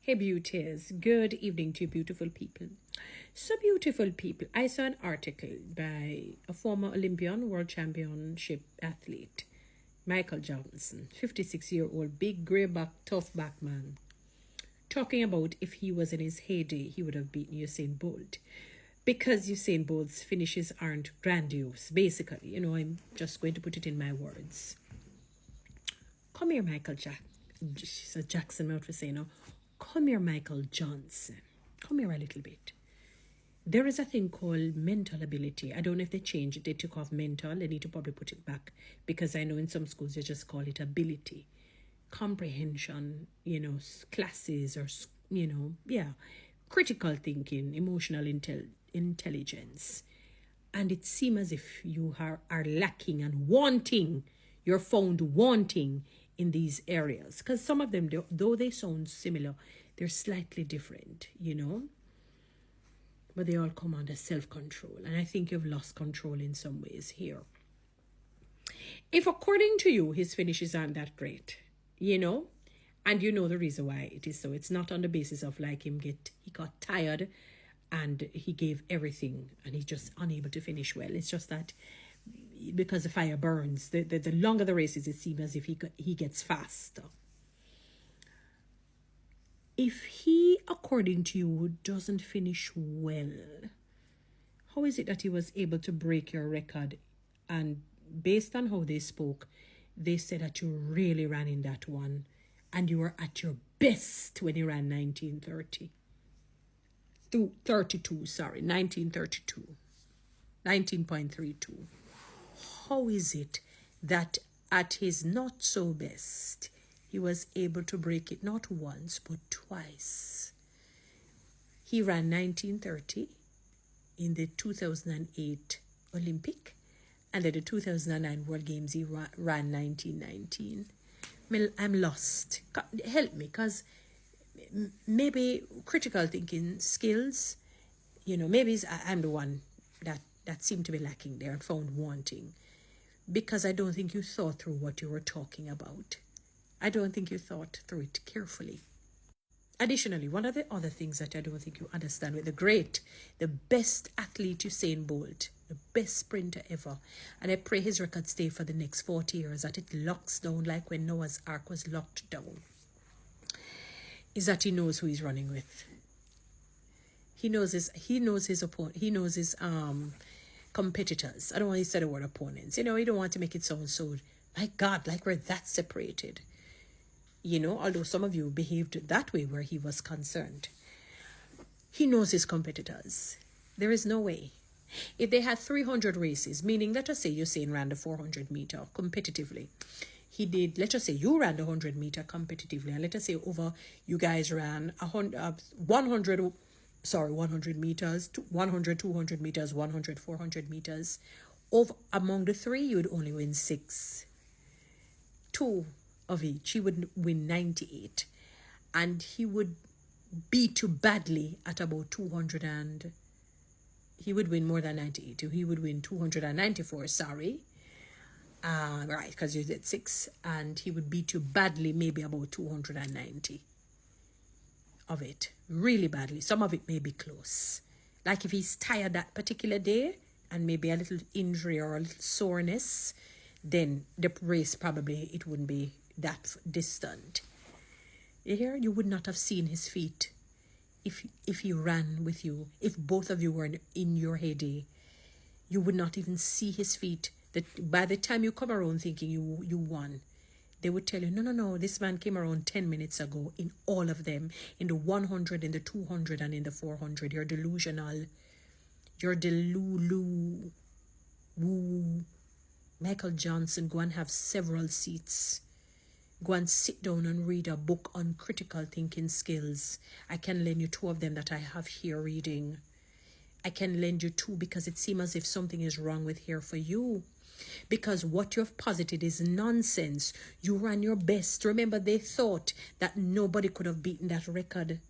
Hey beauties, good evening to you beautiful people. So beautiful people, I saw an article by a former Olympian world championship athlete, Michael Johnson, 56-year-old big grey back, tough back man, talking about if he was in his heyday, he would have beaten Usain Bolt. Because Usain Bolt's finishes aren't grandiose, basically. I'm just going to put it in my words. Come here, Michael Jackson, out for saying, no. Come here, Michael Johnson. Come here a little bit. There is a thing called mental ability. I don't know if they changed it. They took off mental. They need to probably put it back because I know in some schools they just call it ability. Comprehension, classes or, critical thinking, emotional intelligence. And it seems as if you are lacking and wanting. You're found wanting in these areas, because some of them, though they sound similar, they're slightly different, but they all come under self-control, and I think you've lost control in some ways here. If according to you his finishes aren't that great, and the reason why it is so, it's not on the basis of like he got tired and he gave everything and he's just unable to finish well. It's just that because the fire burns, the longer the race is, it seems as if he gets faster. If he, according to you, doesn't finish well, how is it that he was able to break your record? And based on how they spoke, they said that you really ran in that one and you were at your best when you ran 1932. Sorry, 19.32. How is it that at his not so best, he was able to break it not once, but twice? He ran 1930 in the 2008 Olympic, and at the 2009 World Games, he ran 1919. I'm lost. Help me, because maybe critical thinking skills, maybe I'm the one that seemed to be lacking there and found wanting. Because I don't think you thought through what you were talking about. I don't think you thought through it carefully. Additionally, one of the other things that I don't think you understand with the best athlete Usain Bolt, the best sprinter ever, and I pray his record stay for the next 40 years, that it locks down like when Noah's Ark was locked down, is that he knows who he's running with. He knows his opponent. He knows his competitors. I don't want to say the word opponents. You don't want to make it sound so, my God, like we're that separated. Although some of you behaved that way where he was concerned. He knows his competitors. There is no way. If they had 300 races, meaning, let us say Usain ran the 400 meter competitively. He did, let us say you ran the 100 meter competitively, and let us say you guys ran 100 meters, 100, 200 meters, 100, 400 meters. Among the three, you would only win 6. 2 of each. He would win 98. And he would beat you badly at about 200 and... He would win more than 98. He would win 294, sorry. Right, because you did 6. And he would beat you badly, maybe about 290. Of it, really badly. Some of it may be close. Like if he's tired that particular day and maybe a little injury or a little soreness, then the race probably, it wouldn't be that distant. You hear? You would not have seen his feet if he ran with you. If both of you were in your heyday, you would not even see his feet. That by the time you come around thinking you won, they would tell you, no, this man came around 10 minutes ago in all of them, in the 100, in the 200, and in the 400. You're delusional. You're delulu. Woo. Michael Johnson, go and have several seats. Go and sit down and read a book on critical thinking skills. I can lend you 2 of them that I have here reading. I can lend you 2 because it seems as if something is wrong with here for you. Because what you've posited is nonsense. You ran your best. Remember, they thought that nobody could have beaten that record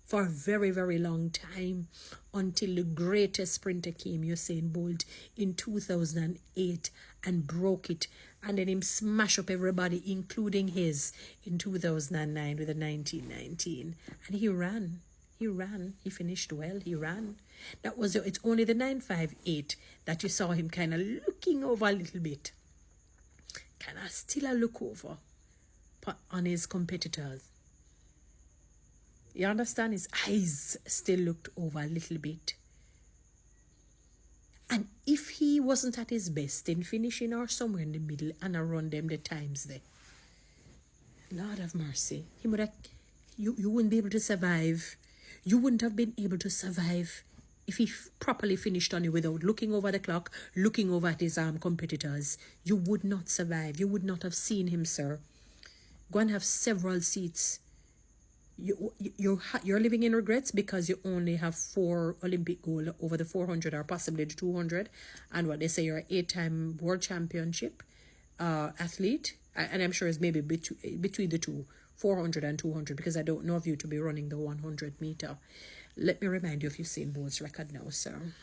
for a very, very long time until the greatest sprinter came, Usain Bolt, in 2008. and broke it, and then him smash up everybody, including his, in 2009 with the 1919. And he ran. He finished well. He ran. It's only the 958 that you saw him kind of looking over a little bit. Kind of still a look over on his competitors. You understand? His eyes still looked over a little bit. And if he wasn't at his best in finishing or somewhere in the middle and around them the times there, Lord have mercy, he would have, you wouldn't be able to survive. You wouldn't have been able to survive if he properly finished on you without looking over the clock, looking over at his competitors. You would not survive. You would not have seen him, sir. Go and have several seats. You're living in regrets because you only have 4 Olympic gold over the 400 or possibly the 200, and what they say you're an 8-time world championship athlete, and I'm sure it's maybe between the two, 400 and 200, because I don't know of you to be running the 100 meter. Let me remind you of Usain Bolt's record now, sir.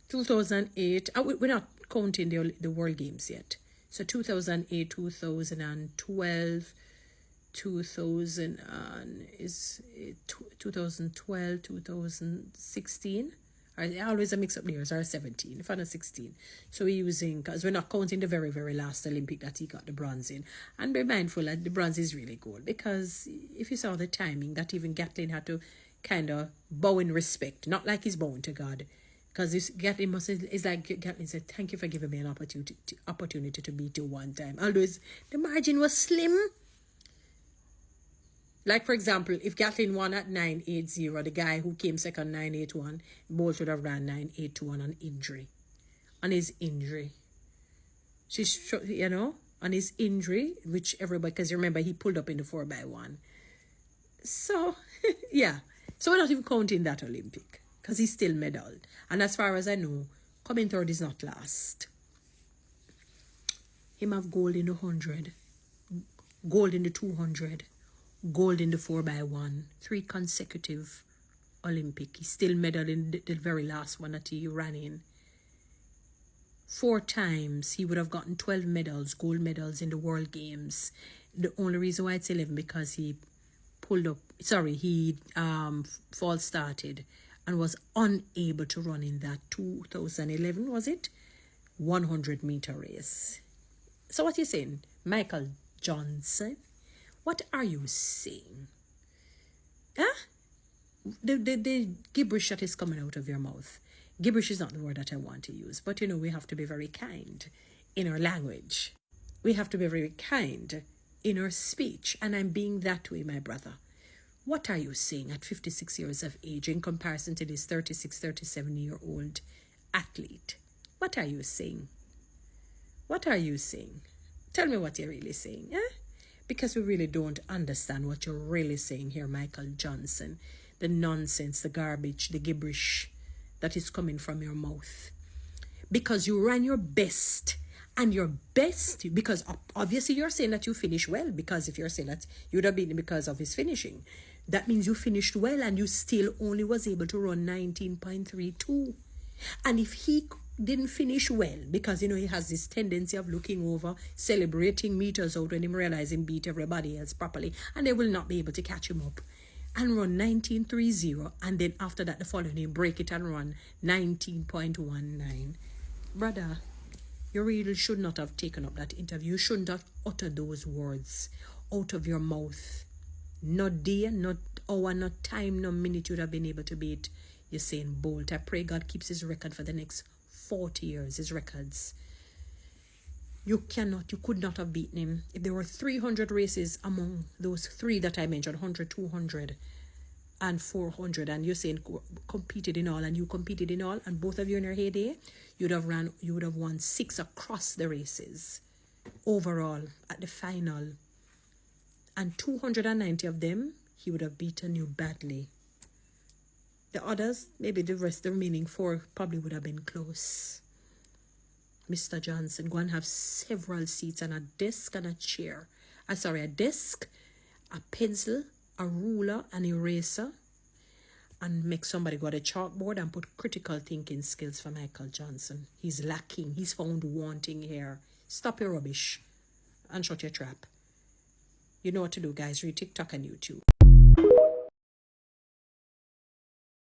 2008. We're not counting the World Games yet. So 2008, 2012. 2012, 2016. I always mix up the years, or 17, if I'm not 16. So we're using, because we're not counting the very, very last Olympic that he got the bronze in. And be mindful that the bronze is really good, because if you saw the timing, that even Gatlin had to kind of bow in respect, not like he's bowing to God. Because Gatlin it's like Gatlin said, thank you for giving me an opportunity to beat you one time. Although the margin was slim. Like, for example, if Gatlin won at 980, the guy who came second 981, Bolt would have ran 981 on injury. On his injury. On his injury, which everybody, because you remember he pulled up in the 4x1. So, yeah. So we're not even counting that Olympic, because he's still medaled. And as far as I know, coming third is not last. Him have gold in the 100, gold in the 200. Gold in the 4x1, 3 consecutive Olympic. He still medaled in the very last one that he ran in. 4 times he would have gotten 12 medals, gold medals in the World Games. The only reason why it's 11 because he false started and was unable to run in that 2011, was it? 100 meter race. So what are you saying, Michael Johnson? What are you saying? Huh? The gibberish that is coming out of your mouth. Gibberish is not the word that I want to use, but we have to be very kind in our language. We have to be very kind in our speech, and I'm being that way, my brother. What are you saying at 56 years of age in comparison to this 36, 37-year-old athlete? What are you saying? What are you saying? Tell me what you're really saying, eh? Because we really don't understand what you're really saying here, Michael Johnson. The nonsense, the garbage, the gibberish that is coming from your mouth. Because you ran your best. And your best, because obviously you're saying that you finished well. Because if you're saying that you would have been because of his finishing, that means you finished well and you still only was able to run 19.32. And if he didn't finish well, because he has this tendency of looking over, celebrating meters out when he realizes he beat everybody else properly, and they will not be able to catch him up, and run 19.30, and then after that the following day break it and run 19.19. Brother, you really should not have taken up that interview. You shouldn't have uttered those words out of your mouth. Not day, not hour, not time, no minute you'd have been able to beat Usain Bolt. I pray God keeps his record for the next 40 years, his records. You could not have beaten him. If there were 300 races among those 3 that I mentioned, 100, 200, and 400, and Usain competed in all, and you competed in all, and both of you in your heyday, you would have won 6 across the races overall at the final. And 290 of them, he would have beaten you badly. The others, maybe the remaining 4 probably would have been close. Mr. Johnson, go and have several seats and a desk and a chair. A desk, a pencil, a ruler, an eraser, and make somebody go to chalkboard and put critical thinking skills for Michael Johnson. He's lacking. He's found wanting here. Stop your rubbish and shut your trap. You know what to do, guys. Read TikTok and YouTube.